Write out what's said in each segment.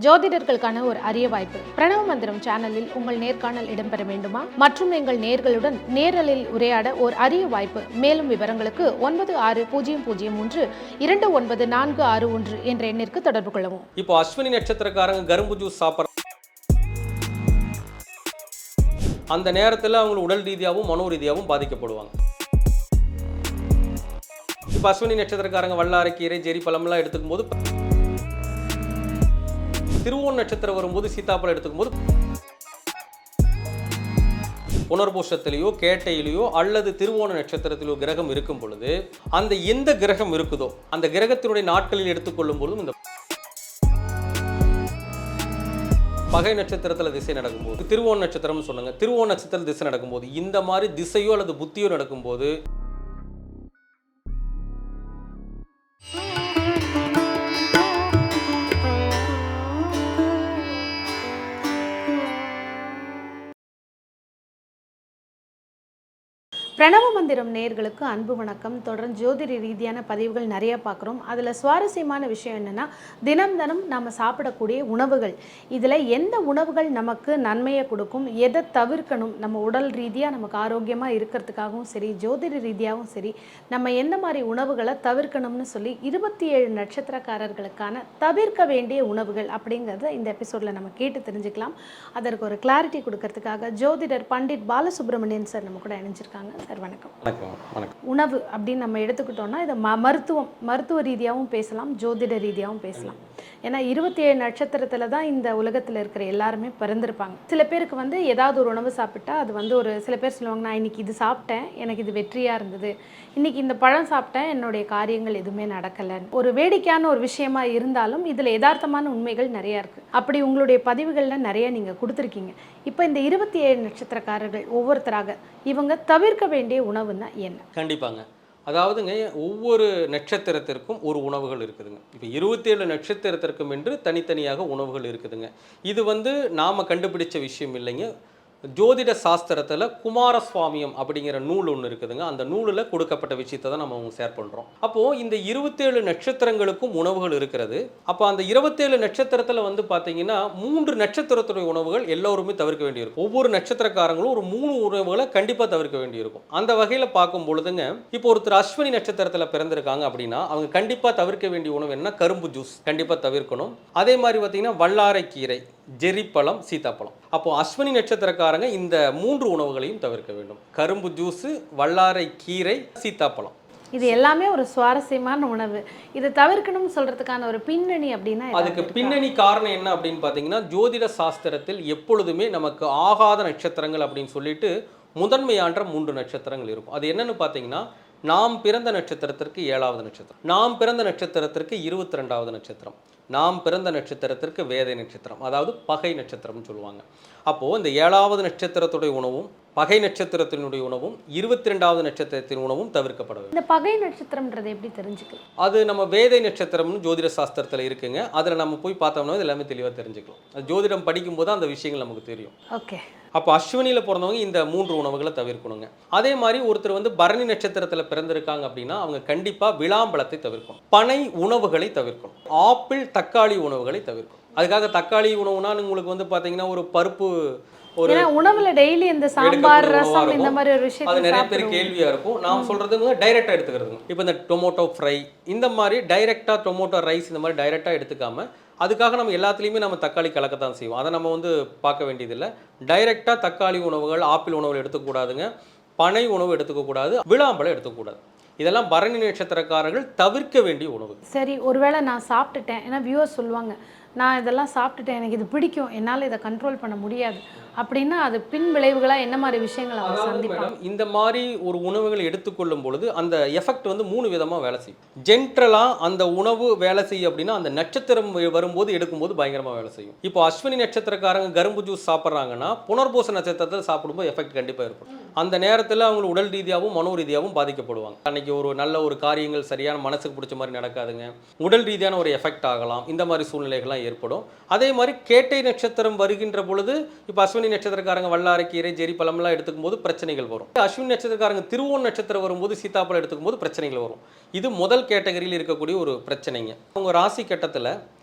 ஜோதிடர்களுக்கான ஒரு அரிய வாய்ப்பு. பிரணவ மந்திரம் சேனலில் உங்கள் நேர்காணல் இடம்பெற வேண்டுமா? மற்றும் எங்கள் நேர்களுடன் நேரலில் உரையாட ஒரு அரிய வாய்ப்பு. மேலும் விவரங்களுக்கு 9603294461 என்ற எண்ணிற்கு தொடர்பு கொள்ளவும். இப்போ அஸ்வினி நட்சத்திரக்காரங்க கரும்பு ஜூஸ் சாப்பிட்ற அந்த நேரத்தில் அவங்க உடல் ரீதியாகவும் மனோ ரீதியாகவும் பாதிக்கப்படுவாங்க. இப்போ அஸ்வினி நட்சத்திரக்காரங்க வல்லாரைக்கீரை ஜெரி பழம்லாம் எடுத்துக்கும் போது, திருவோண நட்சத்திரம் வரும்போது சீத்தாப்பழம் எடுத்துக்கும் போது, புனர்பூஷத்திலேயோ கேட்டையிலேயோ அல்லது திருவோண நட்சத்திரத்திலோ கிரகம் இருக்கும் பொழுது, அந்த எந்த கிரகம் இருக்குதோ அந்த கிரகத்தினுடைய நாட்களில் எடுத்துக்கொள்ளும் பொழுதும் இந்த பகை நட்சத்திரத்தில் திசை நடக்கும்போது, திருவோண நட்சத்திரம் சொன்னாங்க, திருவோண நட்சத்திரத்தில் திசை நடக்கும்போது, இந்த மாதிரி திசையோ அல்லது புத்தியோ நடக்கும்போது பிரணவ மந்திரம் நேயர்களுக்கு அன்பு வணக்கம். தொடர்ந்து ஜோதிட ரீதியான பதிவுகள் நிறைய பார்க்குறோம். அதில் சுவாரஸ்யமான விஷயம் என்னென்னா, தினம் நம்ம சாப்பிடக்கூடிய உணவுகள், இதில் எந்த உணவுகள் நமக்கு நன்மையை கொடுக்கும், எதை தவிர்க்கணும், நம்ம உடல் ரீதியாக நமக்கு ஆரோக்கியமாக இருக்கிறதுக்காகவும் சரி, ஜோதிட ரீதியாகவும் சரி, நம்ம எந்த மாதிரி உணவுகளை தவிர்க்கணும்னு சொல்லி 27 நட்சத்திரக்காரர்களுக்கான தவிர்க்க வேண்டிய உணவுகள் அப்படிங்கிறத இந்த எபிசோடில் நம்ம கேட்டு தெரிஞ்சுக்கலாம். அதற்கு ஒரு கிளாரிட்டி கொடுக்கறதுக்காக ஜோதிடர் பண்டிட் பாலசுப்ரமணியன் சார் நம்ம கூட இணைஞ்சிருக்காங்க. சார் வணக்கம். உணவு அப்படின்னு நம்ம எடுத்துக்கிட்டோம்னா இதை மருத்துவ ரீதியாகவும் பேசலாம், ஜோதிட ரீதியாகவும் பேசலாம். ஏன்னா 27 நட்சத்திரத்தில் தான் இந்த உலகத்தில் இருக்கிற எல்லாருமே பிறந்திருப்பாங்க. சில பேருக்கு ஏதாவது ஒரு உணவு சாப்பிட்டா அது ஒரு சில பேர் சொல்லுவாங்க, நான் இன்னைக்கு இது சாப்பிட்டேன், எனக்கு இது வெற்றியாக இருந்தது, இன்னைக்கு இந்த பழம் சாப்பிட்டேன், என்னுடைய காரியங்கள் எதுவுமே நடக்கலை. ஒரு வேடிக்கையான ஒரு விஷயமா இருந்தாலும் இதில் யதார்த்தமான உண்மைகள் நிறையா இருக்குது. அப்படி உங்களுடைய பதிவுகளில் நிறைய நீங்கள் கொடுத்துருக்கீங்க. இப்போ இந்த 27 நட்சத்திரக்காரர்கள் ஒவ்வொருத்தராக இவங்க தவிர்க்க வேண்டிய உணவுன்னா என்ன? கண்டிப்பாங்க. அதாவதுங்க, ஒவ்வொரு நட்சத்திரத்திற்கும் ஒரு உணவுகள் இருக்குதுங்க. இப்போ 27 நட்சத்திரத்திற்கும் என்று தனித்தனியாக உணவுகள் இருக்குதுங்க. இது நாம் கண்டுபிடிச்ச விஷயம் இல்லைங்க. ஜோதிட சாஸ்திரத்தில் குமாரசுவாமியம் அப்படிங்கிற நூல் ஒன்று இருக்குதுங்க. அந்த நூலில் கொடுக்கப்பட்ட விஷயத்தை தான் நம்ம ஷேர் பண்ணுறோம். அப்போது இந்த 27 நட்சத்திரங்களுக்கும் உணவுகள் இருக்கிறது. அப்போ அந்த 27 நட்சத்திரத்தில் பார்த்தீங்கன்னா 3 நட்சத்திரத்துடைய உணவுகள் எல்லோருமே தவிர்க்க வேண்டியிருக்கும். ஒவ்வொரு நட்சத்திரக்காரங்களும் ஒரு 3 உணவுகளை கண்டிப்பாக தவிர்க்க வேண்டியிருக்கும். அந்த வகையில் பார்க்கும் பொழுதுங்க, இப்போ ஒருத்தர் அஸ்வினி நட்சத்திரத்தில் பிறந்திருக்காங்க அப்படின்னா அவங்க கண்டிப்பாக தவிர்க்க வேண்டிய உணவு என்ன? கரும்பு ஜூஸ் கண்டிப்பாக தவிர்க்கணும். அதே மாதிரி பார்த்தீங்கன்னா வல்லாரைக்கீரை, ஜெரி பழம், சீத்தாப்பழம். அப்போ அஸ்வினி நட்சத்திரக்காரங்க இந்த 3 உணவுகளையும் தவிர்க்க வேண்டும். கரும்பு ஜூஸு, வல்லாரை கீரை, சீத்தாப்பழம். இது எல்லாமே ஒரு சுவாரஸ்யமான உணவு. இதை தவிர்க்கணும்னு சொல்றதுக்கான ஒரு பின்னணி அப்படின்னா, அதுக்கு பின்னணி காரணம் என்ன அப்படின்னு பார்த்தீங்கன்னா, ஜோதிட சாஸ்திரத்தில் எப்பொழுதுமே நமக்கு ஆகாத நட்சத்திரங்கள் அப்படின்னு சொல்லிட்டு முதன்மையான்ற 3 நட்சத்திரங்கள் இருக்கும். அது என்னன்னு பார்த்தீங்கன்னா, நாம் பிறந்த நட்சத்திரத்திற்கு 7வது நட்சத்திரம், நாம் பிறந்த நட்சத்திரத்திற்கு 22வது நட்சத்திரம், நாம் பிறந்த நட்சத்திரத்திற்கு வேதை நட்சத்திரம், அதாவது பகை நட்சத்திரம்னு சொல்லுவாங்க. அப்போது இந்த 7வது நட்சத்திரத்துடைய உணவும் பகை நட்சத்திரத்தினுடைய உணவும் 22வது நட்சத்திரத்தின் உணவும் தவிர்க்கப்பட வேண்டும். இந்த பகை நட்சத்திரம்ன்றது எப்படி தெரிஞ்சுக்கலாம்? அது நம்ம வேதை நட்சத்திரம்னு ஜோதிட சாஸ்திரத்தில் இருக்குங்க. அதில் நம்ம போய் பார்த்தோம்னா எல்லாமே தெளிவாக தெரிஞ்சுக்கலாம். அது ஜோதிடம் படிக்கும்போது அந்த விஷயங்கள் நமக்கு தெரியும். ஓகே. அப்போ அஸ்வினியில் பிறந்தவங்க இந்த 3 உணவுகளை தவிர்க்கணுங்க. அதே மாதிரி ஒருத்தர் பரணி நட்சத்திரத்தில் பிறந்திருக்காங்க அப்படின்னா அவங்க கண்டிப்பாக விளாம்பழத்தை தவிர்க்கணும். பனை உணவுகளை தவிர்க்கணும். ஆப்பிள், தக்காளி உணவுகளை தவிர்க்கணும். அதுக்காக தக்காளி உணவுனா உங்களுக்கு பார்த்தீங்கன்னா ஒரு பருப்பு, ஒரு உணவுல டெய்லி இந்த சாம்பார், ரசம் இந்த மாதிரி ஒரு விஷயம் அது நிறைய பேர் கேள்வியா இருக்கும். நான் சொல்றது டைரக்டா எடுத்துக்கிறது. இப்போ இந்த டொமேட்டோ ஃப்ரை, இந்த மாதிரி டைரக்டா டொமேட்டோ ரைஸ், இந்த மாதிரி டைரக்டா எடுத்துக்காம, அதுக்காக நம்ம எல்லாத்துலேயுமே நம்ம தக்காளி கலக்கத்தான் செய்வோம். அதை நம்ம பார்க்க வேண்டியதில்லை. டைரெக்டாக தக்காளி உணவுகள், ஆப்பிள் உணவுகள் எடுத்துக்கூடாதுங்க. பனை உணவு எடுத்துக்கக்கூடாது, விளாம்பழம் எடுத்துக்கூடாது. இதெல்லாம் பரணி நட்சத்திரக்காரர்கள் தவிர்க்க வேண்டிய உணவு. சரி, ஒருவேளை நான் சாப்பிட்டுட்டேன், ஏன்னா வியூவர்ஸ் சொல்லுவாங்க, நான் இதெல்லாம் சாப்பிட்டுட்டேன், எனக்கு இது பிடிக்கும், என்னால் இதை கண்ட்ரோல் பண்ண முடியாது அப்படின்னா அது பின் விளைவுகளாக என்ன மாதிரி விஷயங்கள் அவங்க சந்திப்பாங்க? இந்த மாதிரி ஒரு உணவுகளை எடுத்துக்கொள்ளும் பொழுது அந்த எஃபெக்ட் 3 விதமாக வேலை செய்யும். ஜென்ரலாக அந்த உணவு வேலை செய்யும் அப்படின்னா அந்த நட்சத்திரம் வரும்போது எடுக்கும்போது பயங்கரமாக வேலை செய்யும். இப்போ அஸ்வினி நட்சத்திரக்காரங்க கரும்பு ஜூஸ் சாப்பிட்றாங்கன்னா புனர்பூச நட்சத்திரத்தில் சாப்பிடும்போது எஃபெக்ட் கண்டிப்பாக இருக்கும். அந்த நேரத்தில் அவங்க உடல் ரீதியாகவும் மனோ ரீதியாகவும் பாதிக்கப்படுவாங்க. அன்னைக்கு ஒரு நல்ல ஒரு காரியங்கள் சரியான மனசுக்கு பிடிச்ச மாதிரி நடக்காதுங்க. உடல் ரீதியான ஒரு எஃபெக்ட் ஆகலாம். இந்த மாதிரி சூழ்நிலைகள்லாம் ஏற்படும். அதே மாதிரி கேட்டை நட்சத்திரம் வருகின்ற பொழுது இப்போ அஸ்வினி நட்சத்திரக்காரங்க வல்லாரைக்கீரை, ஜெரி பழம்லாம் எடுத்துக்கும் போது பிரச்சனைகள் வரும். அஸ்வினி நட்சத்திரக்காரங்க திருவோண நட்சத்திரம் வரும்போது சீத்தாப்பழம் எடுத்துக்கும் போது பிரச்சனைகள் வரும். இது முதல் கேட்டகரியில் இருக்கக்கூடிய ஒரு பிரச்சனைங்க. உங்க ராசி கட்டத்தில்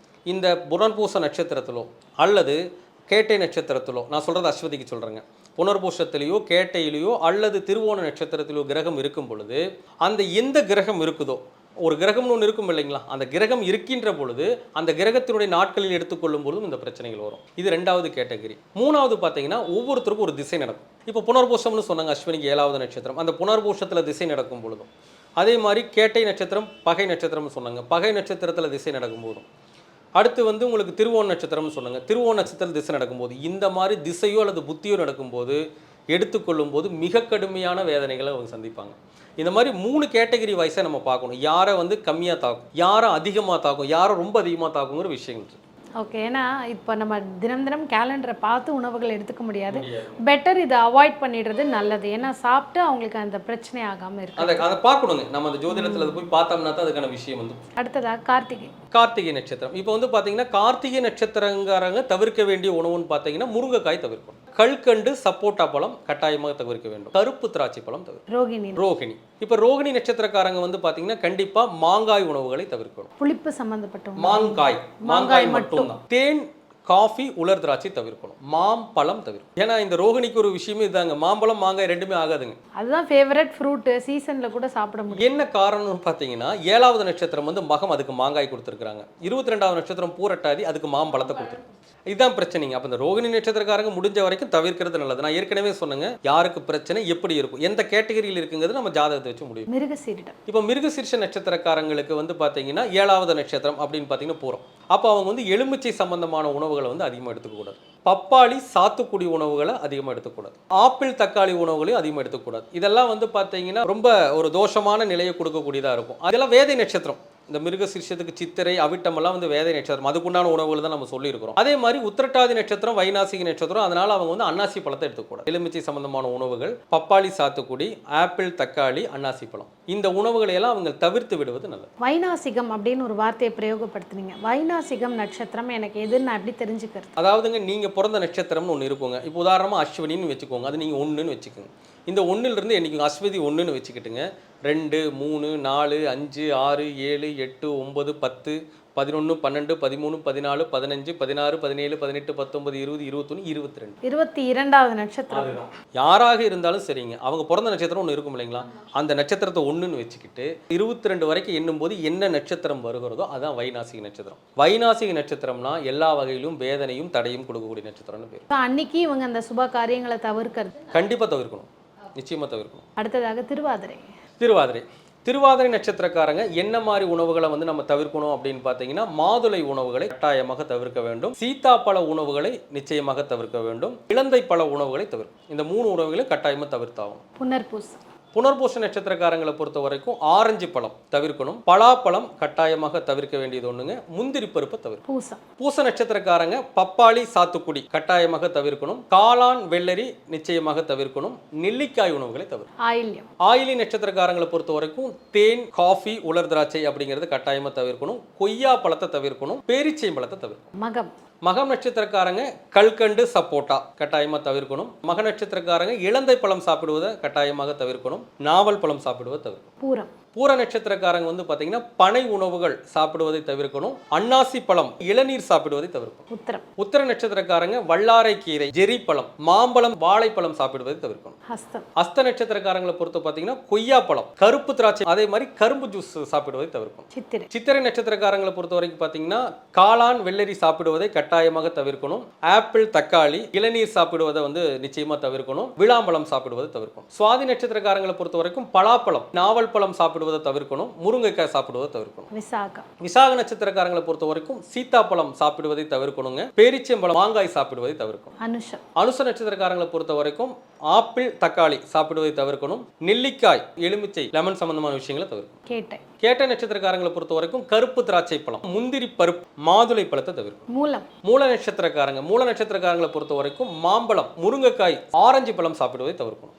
இந்த புனர்பூச நட்சத்திரத்திலோ அல்லது கேட்டை நட்சத்திரத்திலோ, நான் சொல்கிறது அஸ்வதிக்கு சொல்கிறேங்க, புனர்பூசத்திலேயோ கேட்டையிலேயோ அல்லது திருவோண நட்சத்திரத்திலேயோ கிரகம் இருக்கும் பொழுது, அந்த எந்த கிரகம் இருக்குதோ, ஒரு கிரகம்னு ஒன்று இருக்கும் இல்லைங்களா, அந்த கிரகம் இருக்கின்ற பொழுது அந்த கிரகத்தினுடைய நாட்களில் எடுத்துக்கொள்ளும் பொழுதும் இந்த பிரச்சனைகள் வரும். இது 2வது கேட்டகரி. 3வது பார்த்தீங்கன்னா ஒவ்வொருத்தருக்கும் ஒரு திசை நடக்கும். இப்போ புனர்பூசம்னு சொன்னாங்க, அஸ்வினிக்கு 7வது நட்சத்திரம், அந்த புனர்பூசத்தில் திசை நடக்கும் பொழுதும், அதே மாதிரி கேட்டை நட்சத்திரம் பகை நட்சத்திரம்னு சொன்னாங்க, பகை நட்சத்திரத்தில் திசை நடக்கும் போதும், அடுத்து வந்து உங்களுக்கு திருவோண நட்சத்திரம்னு சொன்னாங்க, திருவோண நட்சத்திரத்தில் திசை நடக்கும்போது, இந்த மாதிரி திசையோ அல்லது புத்தியோ நடக்கும்போது எடுத்துக்கொள்ளும் போது மிக கடுமையான வேதனைகளை அவங்க சந்திப்பாங்க. இந்த மாதிரி 3 கேட்டகரி வைஸாக நம்ம பார்க்கணும். யாரை வந்து கம்மியாக தாக்கும், யாரை அதிகமாக தாக்கும், யாரை ரொம்ப அதிகமாக தாக்குங்கிற விஷயங்கள். ஓகே. ஏன்னா இப்போ நம்ம தினம் தினம் கேலண்டரை பார்த்து உணவுகள் எடுத்துக்க முடியாது. பெட்டர் இதை அவாய்ட் பண்ணிடுறது நல்லது. ஏன்னா சாப்பிட்டு அவங்களுக்கு அந்த பிரச்சனை ஆகாமல் இருக்கு. அதை பார்க்கணுங்க. நம்ம அந்த ஜோதிடத்தில் அதை போய் பார்த்தோம்னா தான் அதுக்கான விஷயம் வந்து. அடுத்ததாக கார்த்திகை. கார்த்திகை நட்சத்திரம். இப்போ வந்து பார்த்தீங்கன்னா கார்த்திகை நட்சத்திரங்காரங்க தவிர்க்க வேண்டிய உணவுன்னு பார்த்தீங்கன்னா முருங்கைக்காய் தவிர்க்கணும், கல்கண்டு சப்போட்டா பழம் கட்டாயமாக தவிர்க்க வேண்டும், கருப்பு திராட்சை பழம் தவிர்க்கணும். ரோகிணி. இப்போ ரோகிணி நட்சத்திரக்காரங்க வந்து பார்த்தீங்கன்னா கண்டிப்பாக மாங்காய் உணவுகளை தவிர்க்கணும். புளிப்பு சம்பந்தப்பட்ட மாங்காய் மட்டும் தான். தேன், காஃபி, உலர் திராட்சை தவிர்க்கணும், மாம்பழம் தவிர்க்கணும். ஏன்னா இந்த ரோகிணிக்கு ஒரு விஷயமே இதாங்க, மாம்பழம் மாங்காய் ரெண்டுமே ஆகாதுங்க. அதுதான் ஃபேவரட் ஃப்ரூட், சீசன்ல கூட சாப்பிட முடியும். என்ன காரணம்னு பார்த்தீங்கன்னா 7வது நட்சத்திரம் வந்து மகம், அதுக்கு மாங்காய் கொடுத்துருக்காங்க. 22வது நட்சத்திரம் பூரட்டாதி, அதுக்கு மாம்பழத்தை கொடுத்துருக்காங்க. இதுதான் பிரச்சனைங்க. அப்போ இந்த ரோகிணி நட்சத்திரக்காரங்க முடிஞ்ச வரைக்கும் தவிர்க்கிறது நல்லது. நான் ஏற்கனவே சொன்னேங்க, யாருக்கு பிரச்சனை எப்படி இருக்கும், எந்த கேட்டகரியில் இருக்குங்கிறது நம்ம ஜாதகத்தை வச்சு முடியும். மிருகசீரிடம். இப்போ மிருகசீர்ஷ நட்சத்திரக்காரங்களுக்கு வந்து பார்த்தீங்கன்னா 7வது நட்சத்திரம் அப்படின்னு பார்த்தீங்கன்னா பூரம். அப்போ அவங்க வந்து எலுமிச்சை சம்பந்தமான உணவுகளை வந்து அதிகமாக எடுத்துக்கூடாது, பப்பாளி சாத்துக்குடி உணவுகளை அதிகமாக எடுத்துக்கூடாது, ஆப்பிள் தக்காளி உணவுகளையும் அதிகமாக எடுத்துக்கூடாது. இதெல்லாம் வந்து பார்த்தீங்கன்னா ரொம்ப ஒரு தோஷமான நிலையை கொடுக்கக்கூடியதாக இருக்கும். அதெல்லாம் வேதை நட்சத்திரம். இந்த மிருகசீர்ஷத்துக்கு சித்திரை அவிட்டமெல்லாம் வந்து வேதை நட்சத்திரம், அதுக்குண்டான உணவுகள் தான் நம்ம சொல்லியிருக்கிறோம். அதே மாதிரி உத்திரட்டாதி நட்சத்திரம் வைநாசிக நட்சத்திரம், அதனால அவங்க வந்து அன்னாசி பழத்தை எடுத்துக்கூடாது. எலுமிச்சை சம்பந்தமான உணவுகள், பப்பாளி சாத்துக்குடி, ஆப்பிள் தக்காளி, அன்னாசி பழம், இந்த உணவுகளை எல்லாம் அவங்க தவிர்த்து விடுவது நல்லது. வைநாசிகம் அப்படின்னு ஒரு வார்த்தையை பிரயோகப்படுத்துனீங்க. வைநாசிகம் நட்சத்திரம் எனக்கு எதுன்னு நான் எப்படி தெரிஞ்சுக்கிறது? அதாவதுங்க, நீங்க பிறந்த நட்சத்திரம்னு ஒன்று இருக்குங்க. இப்போ உதாரணமாக அஸ்வினின்னு வச்சுக்கோங்க, அது நீங்கள் 1ன்னு வச்சுக்கோங்க. இந்த 1லிருந்து என்னைக்கு அஸ்வதி 1ன்னு வச்சுக்கிட்டுங்க, 2, 3, 4, 5, 6, 7, 8, 9, 10, 11, 12, 13, 14, 15, 16, 17, 18, 19, 20, 21, 22. 22வது நட்சத்திரம். யாராக இருந்தாலும் சரிங்க, அவங்க பிறந்த நட்சத்திரம் ஒன்று இருக்கும் இல்லைங்களா, அந்த நட்சத்திரத்தை 1ன்னு வச்சுக்கிட்டு 22 வரைக்கும் எண்ணும்போது என்ன நட்சத்திரம் வருகிறதோ அதான் வைநாசிக நட்சத்திரம். வைநாசிக நட்சத்திரம்னா எல்லா வகையிலும் வேதனையும் தடையும் கொடுக்கக்கூடிய நட்சத்திரம்னு பேர். அன்னைக்கு இவங்க அந்த சுப காரியங்களை தவிர்க்கிறது கண்டிப்பாக தவிர்க்கணும், நிச்சயமாக தவிர்க்கணும். அடுத்ததாக திருவாதிரை. திருவாதிரை நட்சத்திரக்காரங்க என்ன மாதிரி உணவுகளை வந்து நம்ம தவிர்க்கணும் அப்படின்னு பார்த்தீங்கன்னா, மாதுளை உணவுகளை கட்டாயமாக தவிர்க்க வேண்டும், சீத்தாப்பழ உணவுகளை நிச்சயமாக தவிர்க்க வேண்டும், இலந்தை பழ உணவுகளை தவிர்க்கும். இந்த 3 உணவுகளை கட்டாயமாக தவிர்த்தாகும். புனர்பூச நட்சத்திரக்காரங்களை பொறுத்த வரைக்கும் ஆரஞ்சு பழம் தவிர்க்கணும், பலாப்பழம் கட்டாயமாக தவிர்க்க வேண்டியது ஒண்ணுங்க, முந்திரி பருப்பை தவிர்க்கணும். பூச நட்சத்திரக்காரங்க பப்பாளி சாத்துக்குடி கட்டாயமாக தவிர்க்கணும், காளான் வெள்ளரி நிச்சயமாக தவிர்க்கணும், நெல்லிக்காய் உணவுகளை தவிர்க்கணும். ஆயிலி நட்சத்திரக்காரங்களை பொறுத்த வரைக்கும் தேன், காஃபி, உலர் திராட்சை அப்படிங்கிறது கட்டாயமாக தவிர்க்கணும், கொய்யா பழத்தை தவிர்க்கணும், பேரிச்சை பழத்தை தவிர்க்கணும். மகம் நட்சத்திரக்காரங்க கல்கண்டு சப்போட்டா கட்டாயமாக தவிர்க்கணும். மக நட்சத்திரக்காரங்க இலந்தை பழம் சாப்பிடுவதை கட்டாயமாக தவிர்க்கணும், நாவல் பழம் சாப்பிடுவதை தவிர்க்கணும். பூர நட்சத்திரக்காரங்க வந்து பார்த்தீங்கன்னா பனை உணவுகள் சாப்பிடுவதை தவிர்க்கணும், அன்னாசி பழம், இளநீர் சாப்பிடுவதை தவிர்க்கணும். உத்திர நட்சத்திரக்காரங்க வல்லாரை கீரை, ஜெரி பழம், மாம்பழம், வாழைப்பழம் சாப்பிடுவதை தவிர்க்கணும். ஹஸ்த நட்சத்திரக்காரங்களை பொறுத்து பார்த்தீங்கன்னா கொய்யா பழம், கருப்பு திராட்சை, அதே மாதிரி கரும்பு ஜூஸ் சாப்பிடுவதை தவிர்க்கணும். சித்திரை நட்சத்திரக்காரங்களை பொறுத்த வரைக்கும் பார்த்தீங்கன்னா காளான் வெள்ளரி சாப்பிடுவதை கட்டாயமாக தவிர்க்கணும், ஆப்பிள் தக்காளி, இளநீர் சாப்பிடுவதை வந்து நிச்சயமா தவிர்க்கணும், விளாம்பழம் சாப்பிடுவதை தவிர்க்கணும். சுவாதி நட்சத்திரக்காரங்களை பொறுத்த வரைக்கும் பலாப்பழம், நாவல் பழம் சாப்பிடுவதை தவிர்க்கணும், முருங்கைக்காய் சாப்பிடுவதை தவிர்க்கணும். விசாக நட்சத்திரக்காரங்களை பொறுத்த வரைக்கும் சீத்தாப்பழம் சாப்பிடுவதை தவிர்க்கணுங்க, பேரிச்சம்பழம், மாங்காய் சாப்பிடுவதை தவிர்க்கணும். அனுச நட்சத்திரக்காரங்களை பொறுத்த வரைக்கும் ஆப்பிள் தக்காளி சாப்பிடுவதை தவிர்க்கணும், நெல்லிக்காய், எலுமிச்சை, லெமன் சம்பந்தமான விஷயங்களை தவிர்க்கணும். கேட்டை நட்சத்திரக்காரங்களை பொறுத்த வரைக்கும் கருப்பு திராட்சை பழம், முந்திரி பருப்பு, மாதுளை பழத்தை தவிர்க்கணும். மூல நட்சத்திரக்காரங்களை பொறுத்த வரைக்கும் மாம்பழம், முருங்கைக்காய், ஆரஞ்சு பழம் சாப்பிடுவதை தவிர்க்கணும்.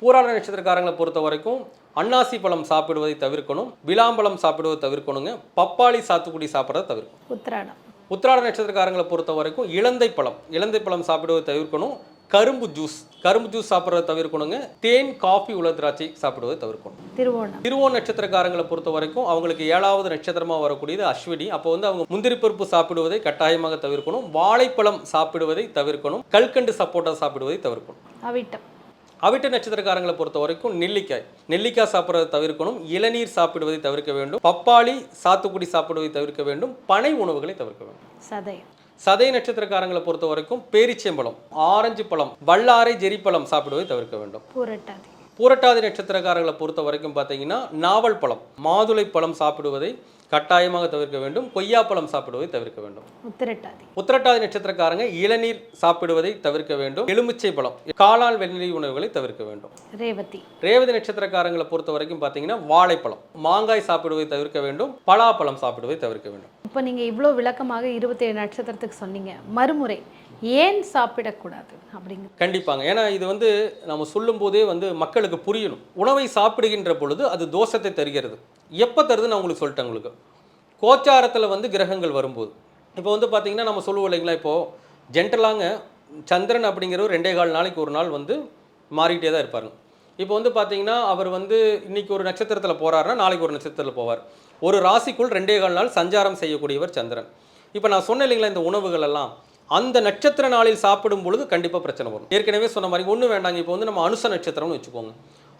பூராட நட்சத்திரக்காரங்களை பொறுத்த வரைக்கும் அன்னாசி பழம் சாப்பிடுவதை தவிர்க்கணும், விளாம்பழம் சாப்பிடுவதை தவிர்க்கணுங்க, பப்பாளி சாத்துக்குடி சாப்பிட்றதை தவிர்க்கணும். உத்திராட நட்சத்திரக்காரங்களை பொறுத்த வரைக்கும் இலந்தை பழம் சாப்பிடுவதை தவிர்க்கணும், கரும்பு ஜூஸ் சாப்பிட்றத தவிர்க்கணுங்க. தேன், காஃபி, உலர் திராட்சை சாப்பிடுவதை தவிர்க்கணும். திருவோண நட்சத்திரக்காரங்களை பொறுத்த வரைக்கும் அவங்களுக்கு 7வது நட்சத்திரமாக வரக்கூடியது அஸ்வினி. அப்போ வந்து அவங்க முந்திரி பருப்பு சாப்பிடுவதை கட்டாயமாக தவிர்க்கணும். வாழைப்பழம் சாப்பிடுவதை தவிர்க்கணும். கல்கண்டு சப்போட்டா சாப்பிடுவதை தவிர்க்கணும். அவிட்ட நட்சத்திரக்காரங்களை பொறுத்த வரைக்கும் நெல்லிக்காய் சாப்பிட்றதை தவிர்க்கணும். இளநீர் சாப்பிடுவதை தவிர்க்க வேண்டும். பப்பாளி, சாத்துக்குடி சாப்பிடுவதை தவிர்க்க வேண்டும். பனை உணவுகளை தவிர்க்க வேண்டும். சதய நட்சத்திரக்காரங்களை பொறுத்த வரைக்கும் பேரிச்சம்பழம், ஆரஞ்சு பழம், வல்லாரை, ஜெரிப்பழம் சாப்பிடுவதை தவிர்க்க வேண்டும். பூரட்டாதி நட்சத்திரக்காரங்களை பொறுத்த வரைக்கும் பார்த்தீங்கன்னா நாவல் பழம், மாதுளை பழம் சாப்பிடுவதை கட்டாயமாக தவிர்க்க வேண்டும். கொய்யாப்பழம் சாப்பிடுவதை தவிர்க்க வேண்டும். உத்திரட்டாதி நட்சத்திரக்காரங்க இளநீர் சாப்பிடுவதை தவிர்க்க வேண்டும். எலுமிச்சை பழம், காளான், வெள்ளரி உணவுகளை தவிர்க்க வேண்டும். ரேவதி நட்சத்திரக்காரங்களை பொறுத்த வரைக்கும் பார்த்தீங்கன்னா வாழைப்பழம், மாங்காய் சாப்பிடுவதை தவிர்க்க வேண்டும். பலாப்பழம் சாப்பிடுவதை தவிர்க்க வேண்டும். இப்போ நீங்கள் இவ்வளோ விளக்கமாக 27 நட்சத்திரத்துக்கு சொன்னீங்க. மறுமுறை ஏன் சாப்பிடக்கூடாது அப்படிங்க? கண்டிப்பாங்க. ஏன்னா இது வந்து நம்ம சொல்லும் போதே வந்து மக்களுக்கு புரியணும். உணவை சாப்பிடுகின்ற பொழுது அது தோஷத்தை தருகிறது. எப்போ தருது நான் உங்களுக்கு சொல்லிட்டேன். உங்களுக்கு கோச்சாரத்தில் வந்து கிரகங்கள் வரும்போது இப்போ வந்து பார்த்தீங்கன்னா நம்ம சொல்லுவோம் இல்லைங்களா, இப்போது ஜென்ரலாங்க சந்திரன் அப்படிங்கிறவர் 2.25 நாளைக்கு ஒரு நாள் வந்து மாறிக்கிட்டே தான் இருப்பாருங்க. இப்போ வந்து பார்த்தீங்கன்னா அவர் வந்து இன்றைக்கி ஒரு நட்சத்திரத்தில் போகிறாருன்னா நாளைக்கு ஒரு நட்சத்திரத்தில் போவார். ஒரு ராசிக்குள் 2.25 நாள் சஞ்சாரம் செய்யக்கூடியவர் சந்திரன். இப்போ நான் சொன்னேன் இல்லைங்களா, இந்த உணவுகள் எல்லாம் அந்த நட்சத்திர நாளில் சாப்பிடும் பொழுது கண்டிப்பாக பிரச்சனை வரும். ஏற்கனவே சொன்ன மாதிரி ஒன்றும் வேண்டாங்க. இப்போ வந்து நம்ம அனுச நட்சத்திரம்னு வச்சுக்கோங்க.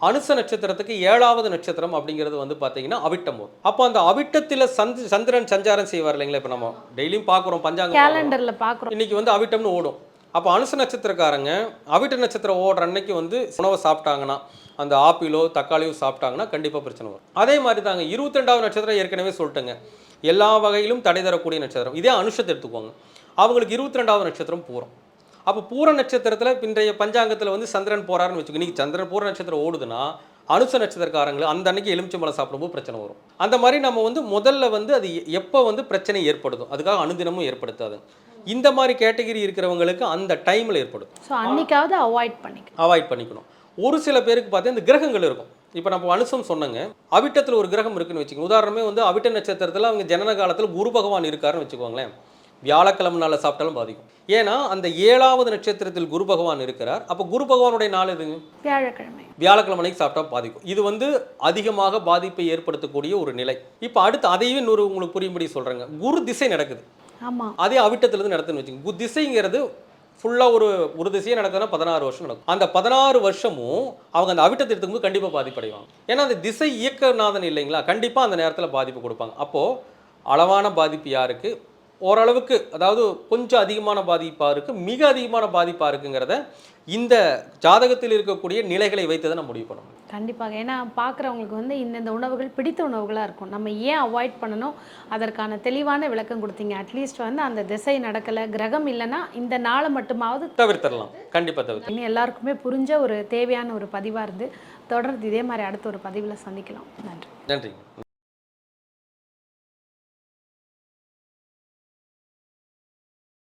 அனுச நட்சத்திரத்துக்கு 7வது நட்சத்திரம் அப்படிங்கிறது வந்து பார்த்தீங்கன்னா அவிட்டம் வரும். அப்போ அந்த அவிட்டத்தில் சந்திரன் சஞ்சாரம் செய்வார் இல்லைங்களா. இப்போ நம்ம டெய்லியும் பார்க்குறோம், பஞ்சாங்கம் கேலண்டரில் பார்க்குறோம். இன்றைக்கி வந்து அவிட்டம்னு ஓடும். அப்போ அனுச நட்சத்திரக்காரங்க அவிட்ட நட்சத்திரம் ஓடுற அன்னைக்கு வந்து உணவை சாப்பிட்டாங்கன்னா, அந்த ஆப்பிளோ தக்காளியோ சாப்பிட்டாங்கன்னா கண்டிப்பாக பிரச்சனை வரும். அதே மாதிரி தாங்க 22வது நட்சத்திரம் ஏற்கனவே சொல்லிட்டேங்க, எல்லா வகையிலும் தடை தரக்கூடிய நட்சத்திரம். இதே அனுஷத்தை எடுத்துக்கோங்க, அவங்களுக்கு 22வது நட்சத்திரம் பூரம். அப்போ பூர நட்சத்திரத்தில் இன்றைய பஞ்சாங்கத்தில் வந்து சந்திரன் போகிறாருன்னு வச்சுக்கோங்க. இன்றைக்கி சந்திரன் பூர நட்சத்திரம் ஓடுதுன்னா அனுச நட்சத்திரக்காரங்களை அந்த அன்னைக்கு எலுமிச்சம்பழம் சாப்பிடும்போது பிரச்சனை வரும். அந்த மாதிரி நம்ம வந்து முதல்ல வந்து அது எப்போ வந்து பிரச்சனை ஏற்படுத்தும், அதுக்காக அனுதினமும் ஏற்படுத்தாது. இந்த மாதிரி கேட்டகரி இருக்கிறவங்களுக்கு அந்த டைமில் ஏற்படும். ஸோ அன்னைக்காவது அவாய்ட் பண்ணிக்கணும். ஒரு சில பேருக்கு பார்த்தா இந்த கிரகங்கள் இருக்கும். இப்போ நம்ம அனுசம் சொன்னங்க, அவிட்டத்தில் ஒரு கிரகம் இருக்குன்னு வச்சுக்கோங்க. உதாரணமே வந்து அவிட்ட நட்சத்திரத்தில் அவங்க ஜனன காலத்தில் குரு பகவான் இருக்காருன்னு வச்சுக்கோங்களேன். வியாழக்கிழமை நாளில் சாப்பிட்டாலும் பாதிக்கும். ஏன்னா அந்த 7வது நட்சத்திரத்தில் குரு பகவான் இருக்கிறார். அப்போ குரு பகவானுடைய நாள் எதுங்க? வியாழக்கிழமை சாப்பிட்டா பாதிக்கும். இது வந்து அதிகமாக பாதிப்பை ஏற்படுத்தக்கூடிய ஒரு நிலை. இப்போ அடுத்து அதையும் இன்னொரு உங்களுக்கு புரியும்படி சொல்கிறேங்க. குரு திசை நடக்குது. அதே அவிட்டத்திலிருந்து நடத்துன்னு வச்சுக்கோங்க. குரு திசைங்கிறது ஃபுல்லாக ஒரு திசையே நடக்குதுன்னா 16 வருஷம் நடக்கும். அந்த 16 வருஷமும் அவங்க அந்த அவிட்டத்தை எடுத்துக்கும்போது கண்டிப்பாக பாதிப்படைவாங்க. ஏன்னா அந்த திசை இயக்கநாதன் இல்லைங்களா, கண்டிப்பாக அந்த நேரத்தில் பாதிப்பு கொடுப்பாங்க. அப்போது அளவான பாதிப்பு யாருக்கு, ஓரளவுக்கு அதாவது கொஞ்சம் அதிகமான பாதிப்பாக இருக்குது, மிக அதிகமான பாதிப்பாக இருக்குங்கிறத இந்த ஜாதகத்தில் இருக்கக்கூடிய நிலைகளை வைத்து தான் நம்ம முடிவு பண்ணணும். கண்டிப்பாக. ஏன்னா பார்க்குறவங்களுக்கு வந்து இந்த உணவுகள் பிடித்த உணவுகளாக இருக்கும். நம்ம ஏன் அவாய்ட் பண்ணணும், அதற்கான தெளிவான விளக்கம் கொடுத்தீங்க. அட்லீஸ்ட் வந்து அந்த திசை நடக்கலை, கிரகம் இல்லைன்னா இந்த நாளை மட்டுமாவது தவிர்த்தரலாம். கண்டிப்பாக தவிர்த்து இன்னும் எல்லாருக்குமே புரிஞ்ச ஒரு தேவையான ஒரு பதிவாக இருந்து தொடர்ந்து இதே மாதிரி அடுத்த ஒரு பதிவில் சந்திக்கலாம். நன்றி.